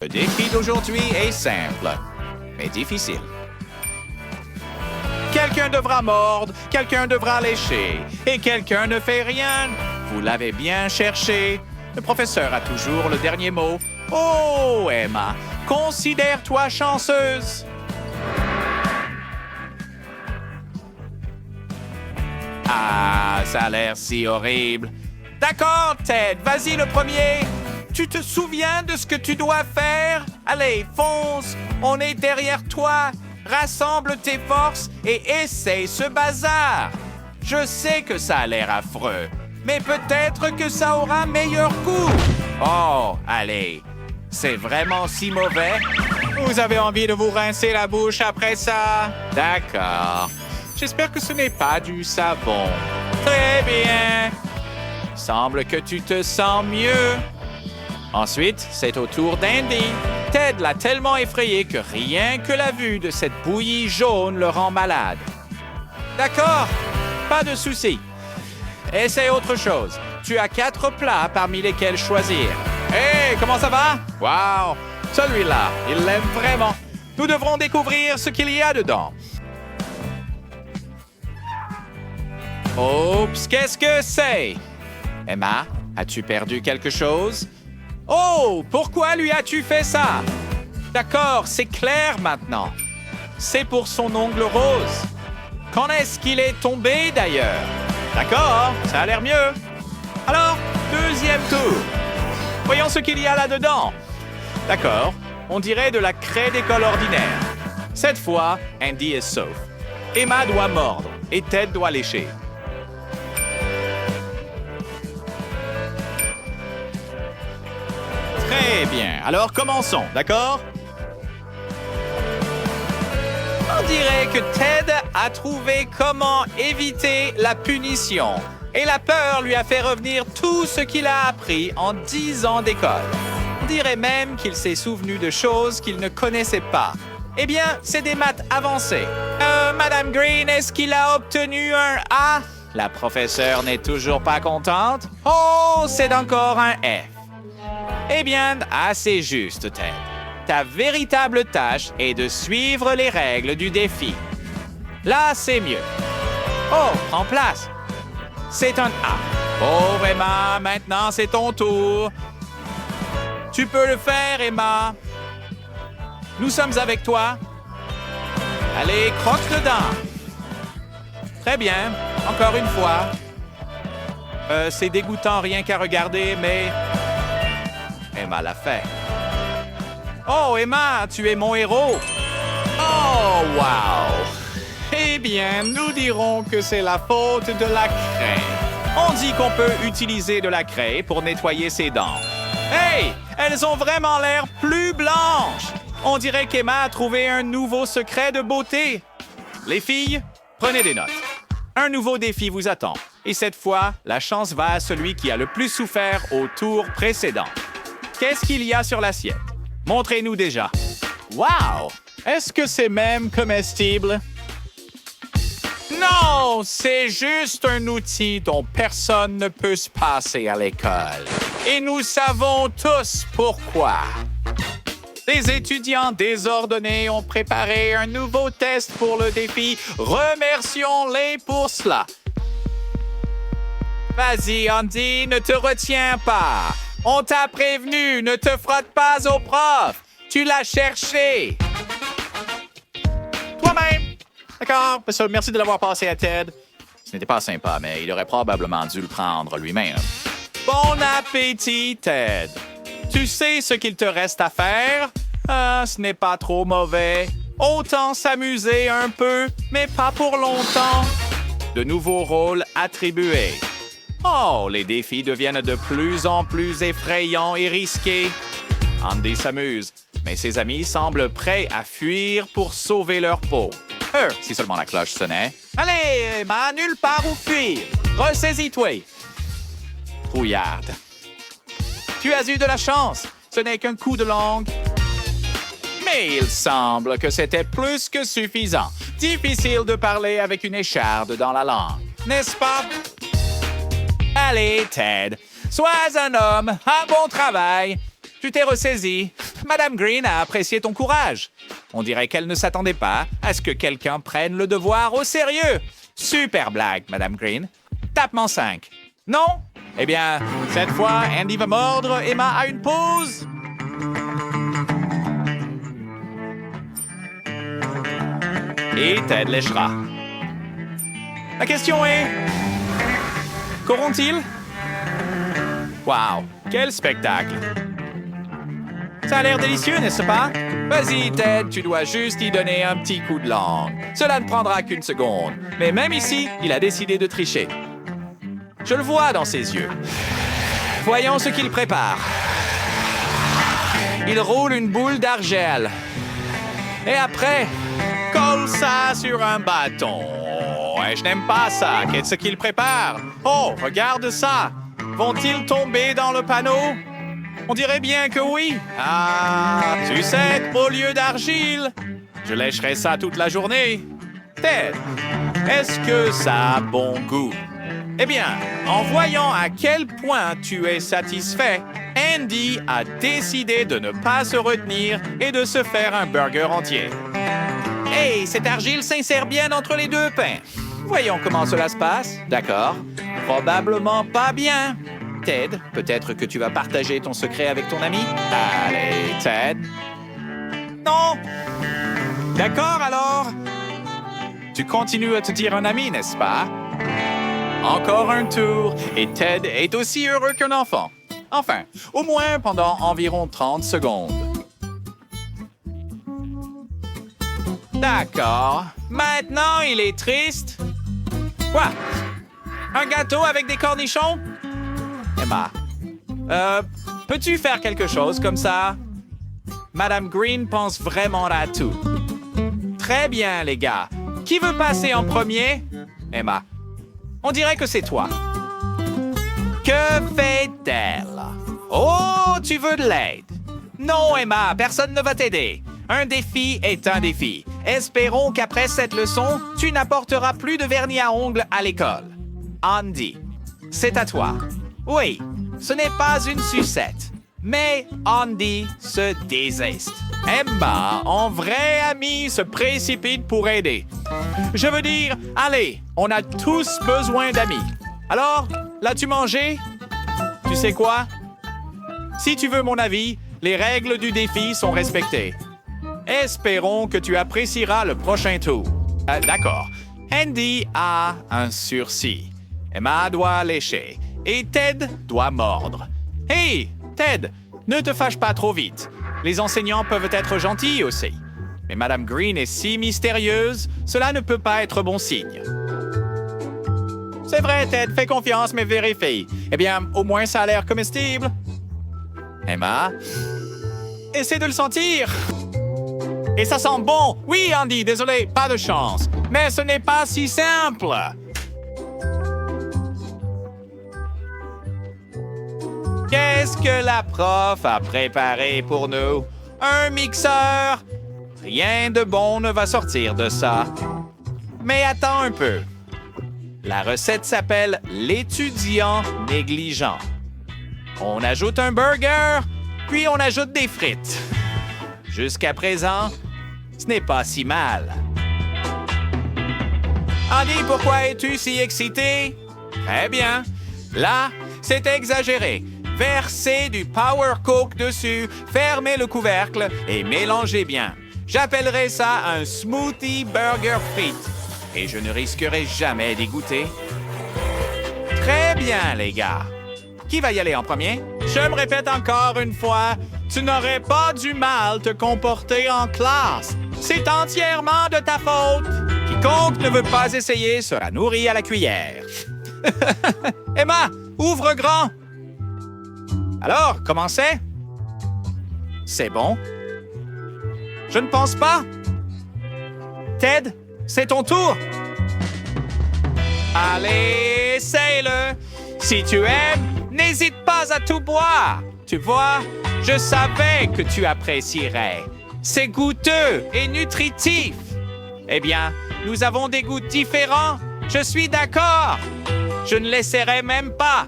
Le défi d'aujourd'hui est simple, mais difficile. Quelqu'un devra mordre, quelqu'un devra lécher, et quelqu'un ne fait rien. Vous l'avez bien cherché. Le professeur a toujours le dernier mot. Oh, Emma, considère-toi chanceuse. Ah, ça a l'air si horrible. D'accord, Ted, vas-y le premier. Tu te souviens de ce que tu dois faire? Allez, fonce, on est derrière toi. Rassemble tes forces et essaye ce bazar. Je sais que ça a l'air affreux, mais peut-être que ça aura meilleur goût. Oh, allez, c'est vraiment si mauvais? Vous avez envie de vous rincer la bouche après ça? D'accord. J'espère que ce n'est pas du savon. Très bien. Semble que tu te sens mieux. Ensuite, c'est au tour d'Andy. Ted l'a tellement effrayé que rien que la vue de cette bouillie jaune le rend malade. D'accord, pas de souci. Essaye autre chose. Tu as 4 plats parmi lesquels choisir. Hé, comment ça va? Wow, celui-là, il l'aime vraiment. Nous devrons découvrir ce qu'il y a dedans. Oups, qu'est-ce que c'est? Emma, as-tu perdu quelque chose? Oh, pourquoi lui as-tu fait ça? D'accord, c'est clair maintenant. C'est pour son ongle rose. Quand est-ce qu'il est tombé d'ailleurs? D'accord, ça a l'air mieux. Alors, deuxième tour. Voyons ce qu'il y a là-dedans. D'accord, on dirait de la craie d'école ordinaire. Cette fois, Andy est sauf. Emma doit mordre et Ted doit lécher. Très bien. Alors, commençons, d'accord? On dirait que Ted a trouvé comment éviter la punition. Et la peur lui a fait revenir tout ce qu'il a appris en 10 ans d'école. On dirait même qu'il s'est souvenu de choses qu'il ne connaissait pas. Eh bien, c'est des maths avancées. Madame Green, est-ce qu'il a obtenu un A? La professeure n'est toujours pas contente. Oh, c'est encore un F. Eh bien, assez juste, Ted. Ta véritable tâche est de suivre les règles du défi. Là, c'est mieux. Oh, prends place. C'est un A. Pauvre Emma, maintenant c'est ton tour. Tu peux le faire, Emma. Nous sommes avec toi. Allez, croque dedans. Très bien. Encore une fois. C'est dégoûtant rien qu'à regarder, mais... Emma l'a fait. Oh, Emma, tu es mon héros. Oh, wow. Eh bien, nous dirons que c'est la faute de la craie. On dit qu'on peut utiliser de la craie pour nettoyer ses dents. Hey, elles ont vraiment l'air plus blanches. On dirait qu'Emma a trouvé un nouveau secret de beauté. Les filles, prenez des notes. Un nouveau défi vous attend. Et cette fois, la chance va à celui qui a le plus souffert au tour précédent. Qu'est-ce qu'il y a sur l'assiette? Montrez-nous déjà. Wow! Est-ce que c'est même comestible? Non! C'est juste un outil dont personne ne peut se passer à l'école. Et nous savons tous pourquoi. Les étudiants désordonnés ont préparé un nouveau test pour le défi. Remercions-les pour cela. Vas-y, Andy, ne te retiens pas. On t'a prévenu, ne te frotte pas au prof. Tu l'as cherché. Toi-même. D'accord, merci de l'avoir passé à Ted. Ce n'était pas sympa, mais il aurait probablement dû le prendre lui-même. Bon appétit, Ted. Tu sais ce qu'il te reste à faire? Ce n'est pas trop mauvais. Autant s'amuser un peu, mais pas pour longtemps. De nouveaux rôles attribués. Oh, les défis deviennent de plus en plus effrayants et risqués. Andy s'amuse, mais ses amis semblent prêts à fuir pour sauver leur peau. Si seulement la cloche sonnait. Allez, Emma, nulle part où fuir. Ressaisis-toi. Trouillarde. Tu as eu de la chance. Ce n'est qu'un coup de langue. Mais il semble que c'était plus que suffisant. Difficile de parler avec une écharde dans la langue, n'est-ce pas? Allez, Ted, sois un homme, un bon travail. Tu t'es ressaisi. Madame Green a apprécié ton courage. On dirait qu'elle ne s'attendait pas à ce que quelqu'un prenne le devoir au sérieux. Super blague, Madame Green. Tapement 5. Non? Eh bien, cette fois, Andy va mordre Emma à une pause. Et Ted léchera. La question est... qu'auront-ils? Wow, quel spectacle! Ça a l'air délicieux, n'est-ce pas? Vas-y, Ted, tu dois juste y donner un petit coup de langue. Cela ne prendra qu'une seconde. Mais même ici, il a décidé de tricher. Je le vois dans ses yeux. Voyons ce qu'il prépare. Il roule une boule d'argile. Et après, colle ça sur un bâton. Et je n'aime pas ça. Qu'est-ce qu'il prépare? Oh, regarde ça. Vont-ils tomber dans le panneau? On dirait bien que oui. Ah, tu sais, au lieu d'argile, je lècherai ça toute la journée. Ted, est-ce que ça a bon goût? Eh bien, en voyant à quel point tu es satisfait, Andy a décidé de ne pas se retenir et de se faire un burger entier. Hey, cette argile s'insère bien entre les deux pains. Voyons comment cela se passe. D'accord. Probablement pas bien. Ted, peut-être que tu vas partager ton secret avec ton ami? Allez, Ted. Non! D'accord, alors. Tu continues à te dire un ami, n'est-ce pas? Encore un tour, et Ted est aussi heureux qu'un enfant. Enfin, au moins pendant environ 30 secondes. D'accord. Maintenant, il est triste. Quoi? Un gâteau avec des cornichons? Emma, peux-tu faire quelque chose comme ça? Madame Green pense vraiment à tout. Très bien, les gars. Qui veut passer en premier? Emma, on dirait que c'est toi. Que fait-elle? Oh, tu veux de l'aide? Non, Emma, personne ne va t'aider. Un défi est un défi. Espérons qu'après cette leçon, tu n'apporteras plus de vernis à ongles à l'école. Andy, c'est à toi. Oui, ce n'est pas une sucette, mais Andy se désiste. Emma, en vraie amie, se précipite pour aider. Je veux dire, allez, on a tous besoin d'amis. Alors, l'as-tu mangé? Tu sais quoi? Si tu veux mon avis, les règles du défi sont respectées. Espérons que tu apprécieras le prochain tour. D'accord. Andy a un sursis. Emma doit lécher. Et Ted doit mordre. Hey, Ted, ne te fâche pas trop vite. Les enseignants peuvent être gentils aussi. Mais Madame Green est si mystérieuse, cela ne peut pas être bon signe. C'est vrai, Ted, fais confiance, mais vérifie. Eh bien, au moins ça a l'air comestible. Emma, essaie de le sentir. Et ça sent bon. Oui, Andy, désolé, pas de chance. Mais ce n'est pas si simple. Qu'est-ce que la prof a préparé pour nous? Un mixeur? Rien de bon ne va sortir de ça. Mais attends un peu. La recette s'appelle l'étudiant négligent. On ajoute un burger, puis on ajoute des frites. Jusqu'à présent, ce n'est pas si mal. Andy, pourquoi es-tu si excité? Très bien. Là, c'est exagéré. Versez du Power Coke dessus, fermez le couvercle et mélangez bien. J'appellerai ça un smoothie burger frites. Et je ne risquerai jamais d'y goûter. Très bien, les gars. Qui va y aller en premier? Je me répète encore une fois, tu n'aurais pas du mal te comporter en classe. C'est entièrement de ta faute. Quiconque ne veut pas essayer sera nourri à la cuillère. Emma, ouvre grand. Alors, comment c'est? C'est bon? Je ne pense pas. Ted, c'est ton tour. Allez, essaye-le. Si tu aimes, n'hésite pas à tout boire. Tu vois, je savais que tu apprécierais. C'est goûteux et nutritif. Eh bien, nous avons des goûts différents. Je suis d'accord. Je ne l'essaierai même pas.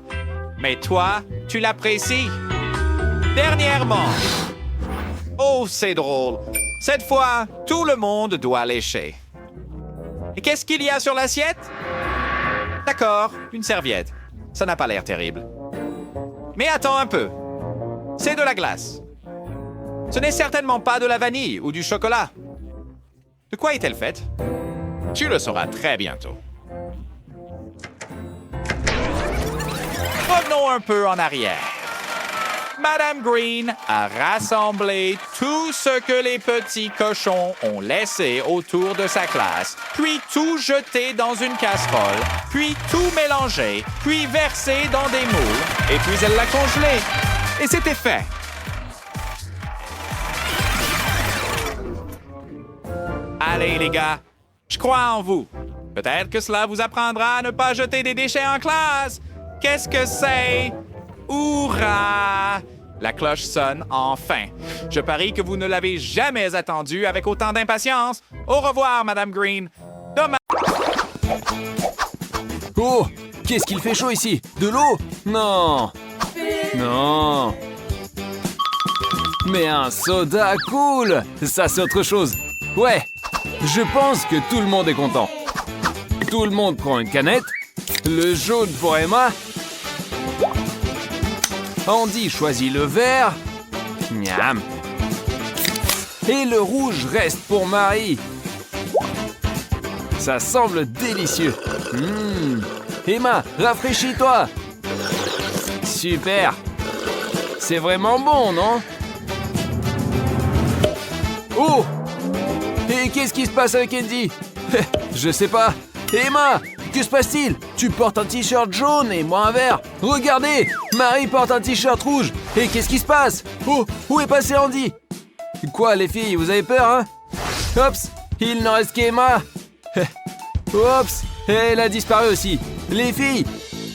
Mais toi, tu l'apprécies. Dernièrement. Oh, c'est drôle. Cette fois, tout le monde doit lécher. Et qu'est-ce qu'il y a sur l'assiette? D'accord, une serviette. Ça n'a pas l'air terrible. Mais attends un peu. C'est de la glace. Ce n'est certainement pas de la vanille ou du chocolat. De quoi est-elle faite? Tu le sauras très bientôt. Revenons un peu en arrière. Madame Green a rassemblé tout ce que les petits cochons ont laissé autour de sa classe, puis tout jeté dans une casserole, puis tout mélangé, puis versé dans des moules, et puis elle l'a congelé. Et c'était fait. Allez les gars, je crois en vous. Peut-être que cela vous apprendra à ne pas jeter des déchets en classe. Qu'est-ce que c'est? Hourra! La cloche sonne enfin. Je parie que vous ne l'avez jamais attendue avec autant d'impatience. Au revoir, Madame Green. Dommage. Oh, qu'est-ce qu'il fait chaud ici? De l'eau? Non. Non. Mais un soda cool. Ça, c'est autre chose. Ouais, je pense que tout le monde est content. Tout le monde prend une canette. Le jaune pour Emma. Andy choisit le vert. Miam. Et le rouge reste pour Marie. Ça semble délicieux. Emma, rafraîchis-toi. Super. C'est vraiment bon, non? Oh! Et qu'est-ce qui se passe avec Andy? Je sais pas. Emma, que se passe-t-il? Tu portes un t-shirt jaune et moi un vert. Regardez, Marie porte un t-shirt rouge. Et qu'est-ce qui se passe? Oh, où est passé Andy? Quoi les filles, vous avez peur, hein? Oups, il n'en reste qu'Emma. Oups, elle a disparu aussi. Les filles,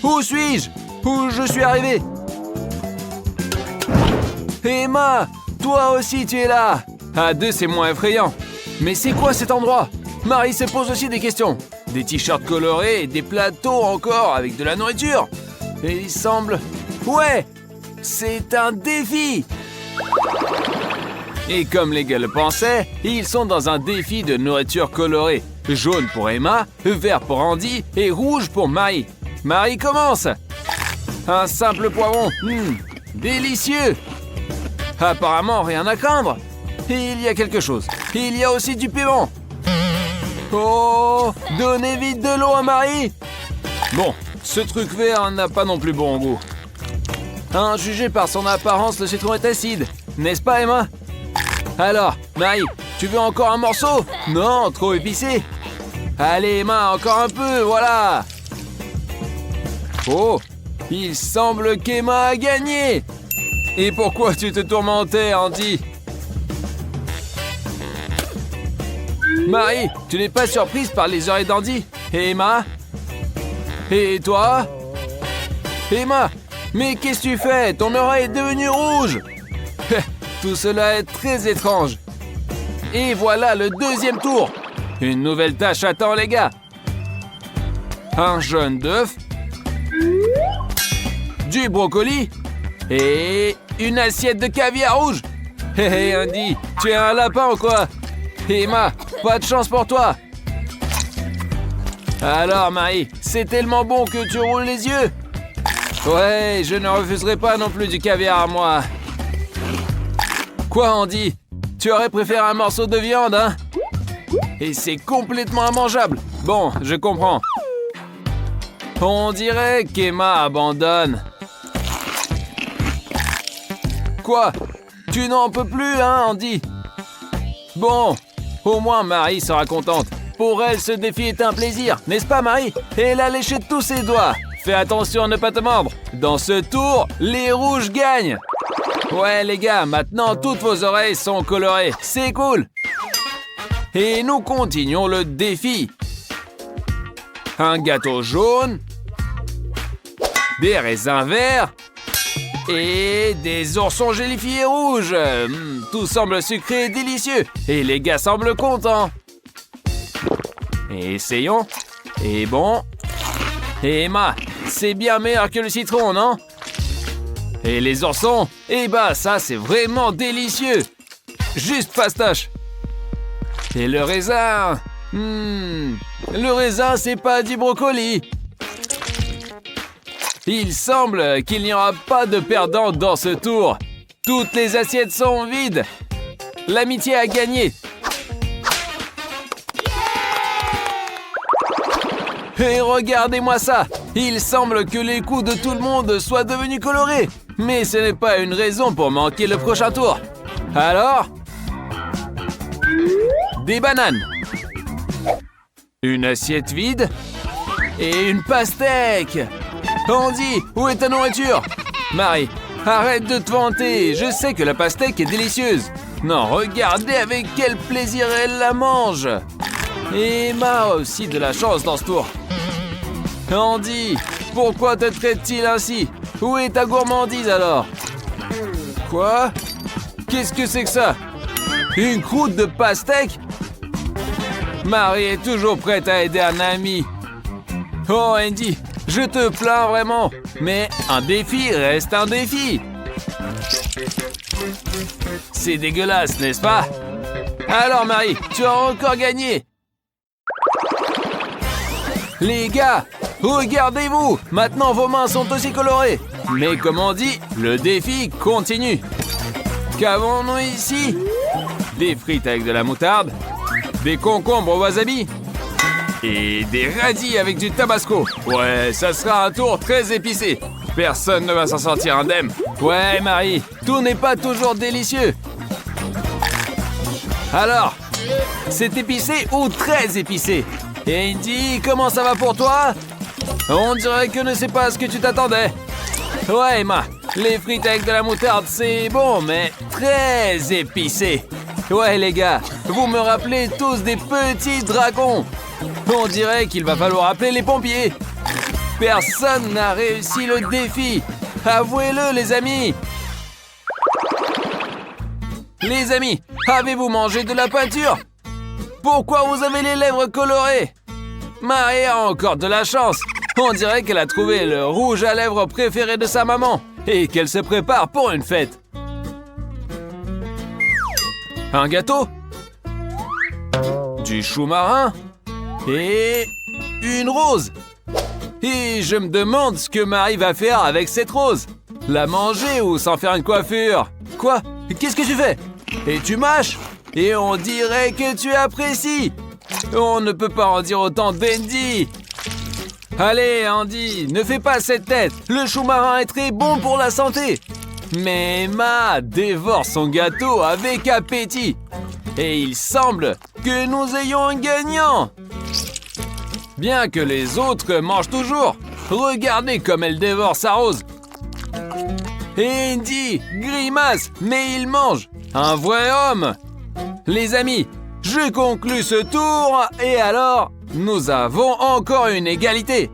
où suis-je? Où je suis arrivé? Emma, toi aussi tu es là. À deux, c'est moins effrayant. Mais c'est quoi cet endroit? Marie se pose aussi des questions. Des t-shirts colorés et des plateaux encore avec de la nourriture. Et il semble... Ouais, c'est un défi. Et comme les gars le pensaient, ils sont dans un défi de nourriture colorée. Jaune pour Emma, vert pour Andy et rouge pour Marie. Marie commence. Un simple poivron. Délicieux. Apparemment, rien à craindre. Et il y a quelque chose. Il y a aussi du piment. Oh, donnez vite de l'eau à Marie. Bon, ce truc vert n'a pas non plus bon goût. Hein, jugé par son apparence, le citron est acide. N'est-ce pas, Emma? Alors, Marie, tu veux encore un morceau? Non, trop épicé. Allez, Emma, encore un peu, voilà. Oh, il semble qu'Emma a gagné. Et pourquoi tu te tourmentais, Andy? Marie, tu n'es pas surprise par les oreilles d'Andy? Et Emma? Et toi? Emma, mais qu'est-ce que tu fais? Ton oreille est devenue rouge. Tout cela est très étrange. Et voilà le deuxième tour. Une nouvelle tâche attend les gars. Un jaune d'œuf. Du brocoli. Et une assiette de caviar rouge. Hé Andy, tu es un lapin ou quoi? Emma, pas de chance pour toi. Alors Marie, c'est tellement bon que tu roules les yeux. Ouais, je ne refuserai pas non plus du caviar, moi. Quoi, Andy? Tu aurais préféré un morceau de viande, hein? Et c'est complètement immangeable. Bon, je comprends. On dirait qu'Emma abandonne. Quoi? Tu n'en peux plus, hein, Andy? Bon, au moins Marie sera contente. Pour elle, ce défi est un plaisir, n'est-ce pas, Marie? Et elle a léché tous ses doigts. Fais attention à ne pas te mordre. Dans ce tour, les rouges gagnent. Ouais, les gars, maintenant toutes vos oreilles sont colorées. C'est cool. Et nous continuons le défi. Un gâteau jaune. Des raisins verts. Et des oursons gélifiés rouges. Tout semble sucré et délicieux. Et les gars semblent contents. Essayons. Et bon. Et Emma, c'est bien meilleur que le citron, non? Et les oursons? Eh bah ça c'est vraiment délicieux. juste fastoche. Et le raisin. Le raisin, c'est pas du brocoli. Il semble qu'il n'y aura pas de perdant dans ce tour. Toutes les assiettes sont vides. L'amitié a gagné. Et regardez-moi ça. Il semble que les coups de tout le monde soient devenus colorés. Mais ce n'est pas une raison pour manquer le prochain tour. Alors, des bananes. Une assiette vide. Et une pastèque. Andy, où est ta nourriture? Marie, arrête de te vanter. Je sais que la pastèque est délicieuse. Non, regardez avec quel plaisir elle la mange. Et Emma a aussi de la chance dans ce tour. Andy, pourquoi te traite-t-il ainsi? Où est ta gourmandise alors? Quoi? Qu'est-ce que c'est que ça? Une croûte de pastèque? Marie est toujours prête à aider un ami. Oh Andy, je te plains vraiment. Mais un défi reste un défi. C'est dégueulasse, n'est-ce pas? Alors Marie, tu as encore gagné. Les gars, regardez-vous. Maintenant vos mains sont aussi colorées. Mais comme on dit, le défi continue. Qu'avons-nous ici? Des frites avec de la moutarde, des concombres au wasabi et des radis avec du tabasco. Ouais, ça sera un tour très épicé. Personne ne va s'en sortir indemne. Ouais, Marie, tout n'est pas toujours délicieux. Alors, c'est épicé ou très épicé? Et Andy, comment ça va pour toi? On dirait que ne sait pas ce que tu t'attendais. Ouais, Emma, les frites avec de la moutarde, c'est bon, mais très épicé. Ouais, les gars, vous me rappelez tous des petits dragons. On dirait qu'il va falloir appeler les pompiers. Personne n'a réussi le défi. Avouez-le, les amis. Les amis, avez-vous mangé de la peinture? Pourquoi vous avez les lèvres colorées? Marie a encore de la chance. On dirait qu'elle a trouvé le rouge à lèvres préféré de sa maman et qu'elle se prépare pour une fête. Un gâteau? Du chou marin? Et une rose? Et je me demande ce que Marie va faire avec cette rose. La manger ou s'en faire une coiffure? Quoi? Qu'est-ce que tu fais? Et tu mâches? Et on dirait que tu apprécies. On ne peut pas en dire autant d'Andy. Allez, Andy, ne fais pas cette tête. Le chou marin est très bon pour la santé. Mais Emma dévore son gâteau avec appétit. Et il semble que nous ayons un gagnant. Bien que les autres mangent toujours, regardez comme elle dévore sa rose. Andy grimace, mais il mange. Un vrai homme. Les amis, je conclus ce tour et alors, nous avons encore une égalité.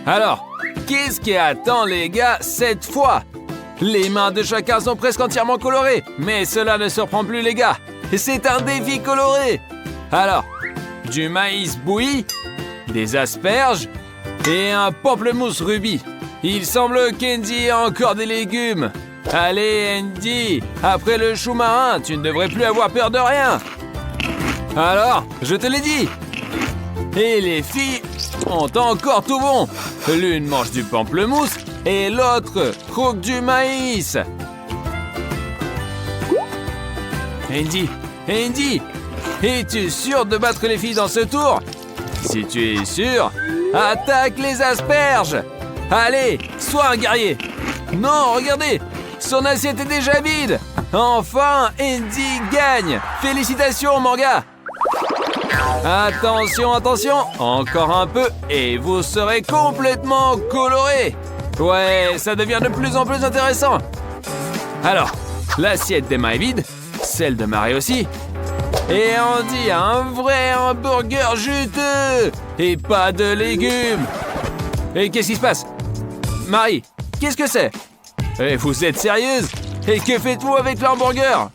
Alors, qu'est-ce qui attend les gars cette fois? Les mains de chacun sont presque entièrement colorées, mais cela ne surprend plus les gars. C'est un défi coloré. Alors, du maïs bouilli, des asperges et un pamplemousse rubis. Il semble qu'Andy a encore des légumes. Allez Andy, après le chou marin, tu ne devrais plus avoir peur de rien. Alors, je te l'ai dit. Et les filles ont encore tout bon. L'une mange du pamplemousse et l'autre croque du maïs. Andy, es-tu sûr de battre les filles dans ce tour? Si tu es sûr, attaque les asperges. Allez, sois un guerrier. Non, regardez, son assiette est déjà vide. Enfin, Andy gagne. Félicitations, mon gars. Attention, encore un peu et vous serez complètement coloré. Ouais, ça devient de plus en plus intéressant. Alors, l'assiette d'Emma est vide, celle de Marie aussi. Et Andy a un vrai hamburger juteux et pas de légumes. Et qu'est-ce qui se passe? Marie, qu'est-ce que c'est? Et vous êtes sérieuse? Et que faites-vous avec l'hamburger?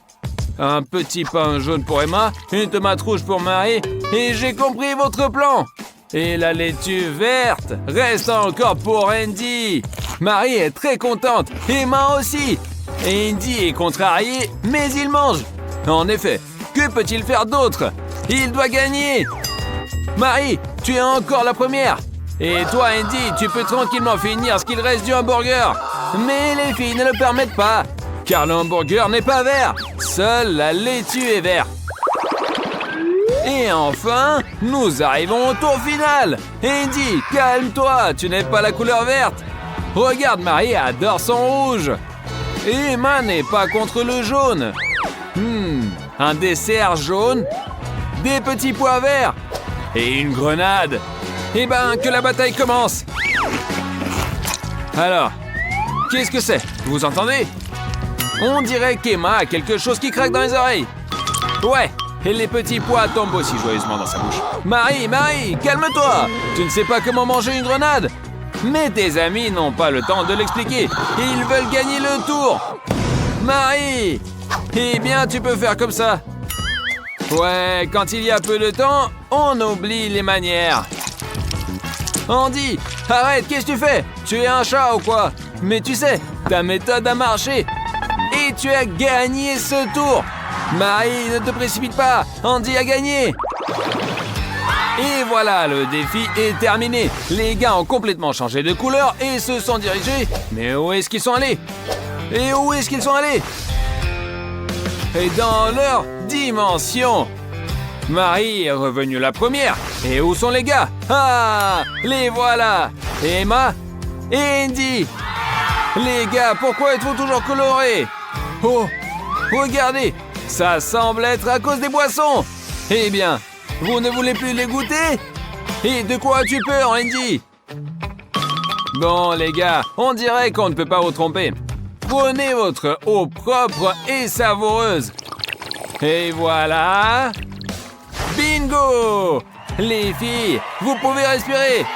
Un petit pain jaune pour Emma, une tomate rouge pour Marie, et j'ai compris votre plan. Et la laitue verte reste encore pour Andy. Marie est très contente, Emma aussi. Andy est contrarié, mais il mange. En effet, que peut-il faire d'autre? Il doit gagner. Marie, tu es encore la première. Et toi, Andy, tu peux tranquillement finir ce qu'il reste du hamburger. Mais les filles ne le permettent pas, car le hamburger n'est pas vert. Seule la laitue est verte. Et enfin, nous arrivons au tour final. Andy, calme-toi, tu n'es pas la couleur verte. Regarde, Marie adore son rouge. Et Emma n'est pas contre le jaune. Un dessert jaune, des petits pois verts et une grenade. Eh ben, que la bataille commence. Alors, qu'est-ce que c'est? Vous entendez? On dirait qu'Emma a quelque chose qui craque dans les oreilles. Ouais, et les petits pois tombent aussi joyeusement dans sa bouche. Marie, calme-toi. Tu ne sais pas comment manger une grenade. Mais tes amis n'ont pas le temps de l'expliquer. Ils veulent gagner le tour. Marie, eh bien, tu peux faire comme ça. Ouais, quand il y a peu de temps, on oublie les manières. Andy, arrête, qu'est-ce que tu fais? Tu es un chat ou quoi? Mais tu sais, ta méthode a marché. Et tu as gagné ce tour. Marie, ne te précipite pas. Andy a gagné. Et voilà, le défi est terminé. Les gars ont complètement changé de couleur et se sont dirigés. Mais où est-ce qu'ils sont allés? Et où est-ce qu'ils sont allés? Et dans leur dimension. Marie est revenue la première. Et où sont les gars? Ah, les voilà. Emma et Andy. Les gars, pourquoi êtes-vous toujours colorés? Oh, regardez, ça semble être à cause des boissons. Eh bien, vous ne voulez plus les goûter? Et de quoi as-tu peur, Andy? Bon, les gars, on dirait qu'on ne peut pas vous tromper. Prenez votre eau propre et savoureuse. Et voilà. Bingo! Les filles, vous pouvez respirer.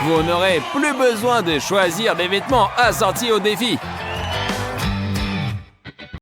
Vous n'aurez plus besoin de choisir des vêtements assortis au défi.